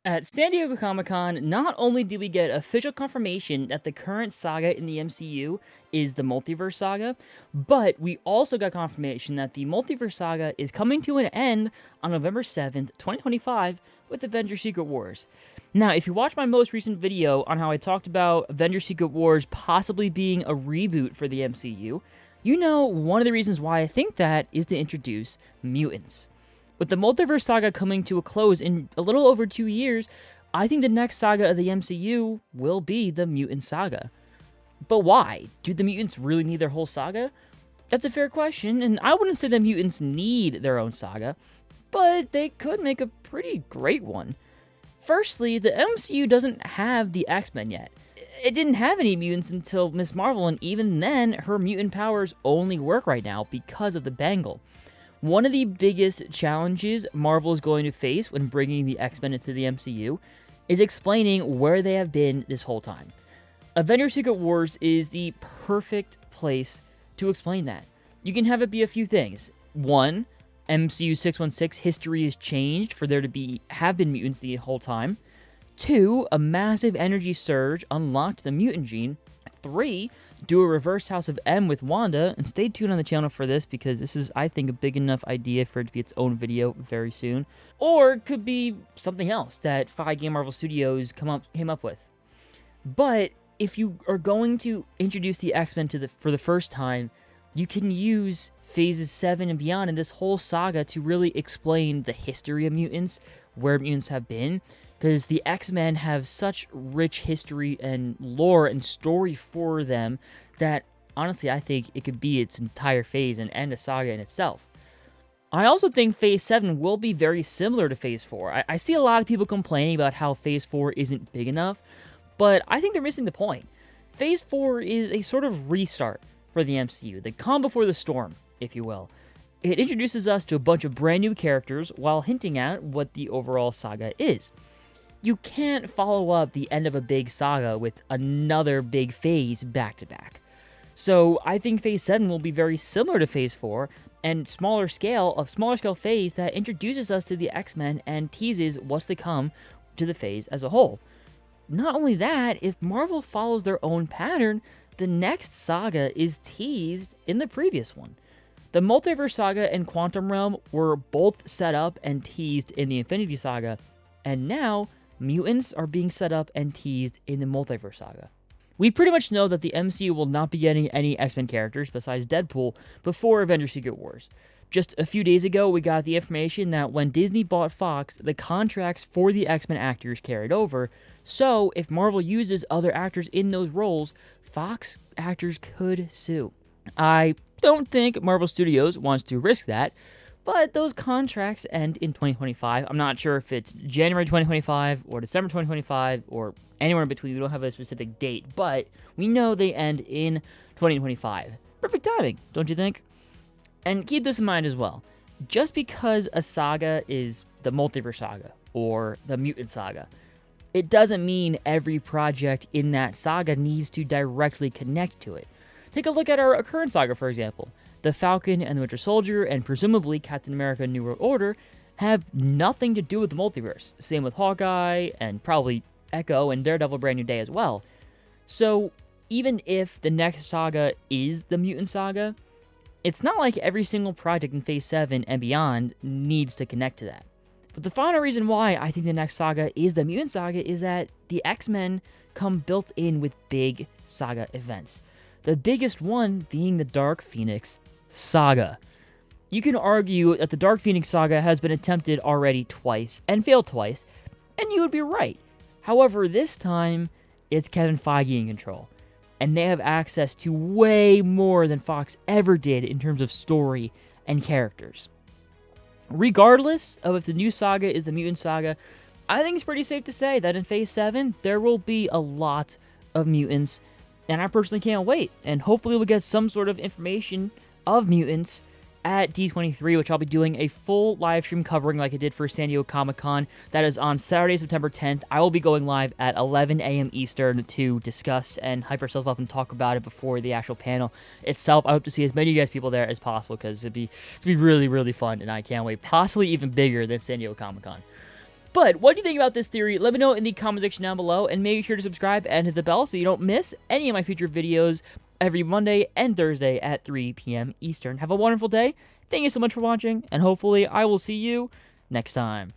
At San Diego Comic-Con, not only did we get official confirmation that the current saga in the MCU is the Multiverse Saga, but we also got confirmation that the Multiverse Saga is coming to an end on November 7th, 2025 with Avengers Secret Wars. Now, if you watch my most recent video on how I talked about Avengers Secret Wars possibly being a reboot for the MCU, you know one of the reasons why I think that is to introduce mutants. With the Multiverse Saga coming to a close in a little over 2 years, I think the next saga of the MCU will be the Mutant Saga. But why? Do the mutants really need their whole saga? That's a fair question, and I wouldn't say the mutants need their own saga, but they could make a pretty great one. Firstly, the MCU doesn't have the X-Men yet. It didn't have any mutants until Ms. Marvel, and even then, her mutant powers only work right now because of the bangle. One of the biggest challenges Marvel is going to face when bringing the X-Men into the MCU is explaining where they have been this whole time. Avengers Secret Wars is the perfect place to explain that. You can have it be a few things. One, MCU 616 history has changed for there to have been mutants the whole time. Two, a massive energy surge unlocked the mutant gene. Three, do a reverse House of M with Wanda, and stay tuned on the channel for this because this is, I think, a big enough idea for it to be its own video very soon. Or it could be something else that Feige Marvel Studios came up with. But if you are going to introduce the X-Men for the first time, you can use phases 7 and beyond in this whole saga to really explain the history of mutants, where mutants have been, because the X-Men have such rich history and lore and story for them that, honestly, I think it could be its entire phase and end a saga in itself. I also think Phase 7 will be very similar to Phase 4. I see a lot of people complaining about how Phase 4 isn't big enough, but I think they're missing the point. Phase 4 is a sort of restart for the MCU, the calm before the storm, if you will. It introduces us to a bunch of brand new characters while hinting at what the overall saga is. You can't follow up the end of a big saga with another big phase back to back. So I think Phase 7 will be very similar to Phase 4, and smaller scale phase that introduces us to the X-Men and teases what's to come to the phase as a whole. Not only that, if Marvel follows their own pattern, the next saga is teased in the previous one. The Multiverse Saga and Quantum Realm were both set up and teased in the Infinity Saga, and now mutants are being set up and teased in the Multiverse Saga. We pretty much know that the MCU will not be getting any X-Men characters besides Deadpool before Avengers Secret Wars. Just a few days ago, we got the information that when Disney bought Fox, the contracts for the X-Men actors carried over, so if Marvel uses other actors in those roles, Fox actors could sue. I don't think Marvel Studios wants to risk that, but those contracts end in 2025. I'm not sure if it's January 2025 or December 2025 or anywhere in between. We don't have a specific date, but we know they end in 2025. Perfect timing, don't you think? And keep this in mind as well. Just because a saga is the Multiverse Saga or the Mutant Saga, it doesn't mean every project in that saga needs to directly connect to it. Take a look at our current saga, for example. The Falcon and the Winter Soldier, and presumably Captain America New World Order, have nothing to do with the multiverse. Same with Hawkeye, and probably Echo and Daredevil Brand New Day as well. So, even if the next saga is the Mutant Saga, it's not like every single project in Phase 7 and beyond needs to connect to that. But the final reason why I think the next saga is the Mutant Saga is that the X-Men come built in with big saga events. The biggest one being the Dark Phoenix Saga. You can argue that the Dark Phoenix Saga has been attempted already twice and failed twice, and you would be right. However, this time, it's Kevin Feige in control, and they have access to way more than Fox ever did in terms of story and characters. Regardless of if the new saga is the Mutant Saga, I think it's pretty safe to say that in Phase 7, there will be a lot of mutants, and I personally can't wait, and hopefully we'll get some sort of information of mutants at D23, which I'll be doing a full live stream covering like I did for San Diego Comic-Con. That is on Saturday, September 10th. I will be going live at 11 a.m. Eastern to discuss and hype ourselves up and talk about it before the actual panel itself. I hope to see as many of you guys people there as possible because it's gonna be really, really fun, and I can't wait. Possibly even bigger than San Diego Comic-Con. But what do you think about this theory? Let me know in the comment section down below, and make sure to subscribe and hit the bell so you don't miss any of my future videos every Monday and Thursday at 3 p.m. Eastern. Have a wonderful day. Thank you so much for watching, and hopefully I will see you next time.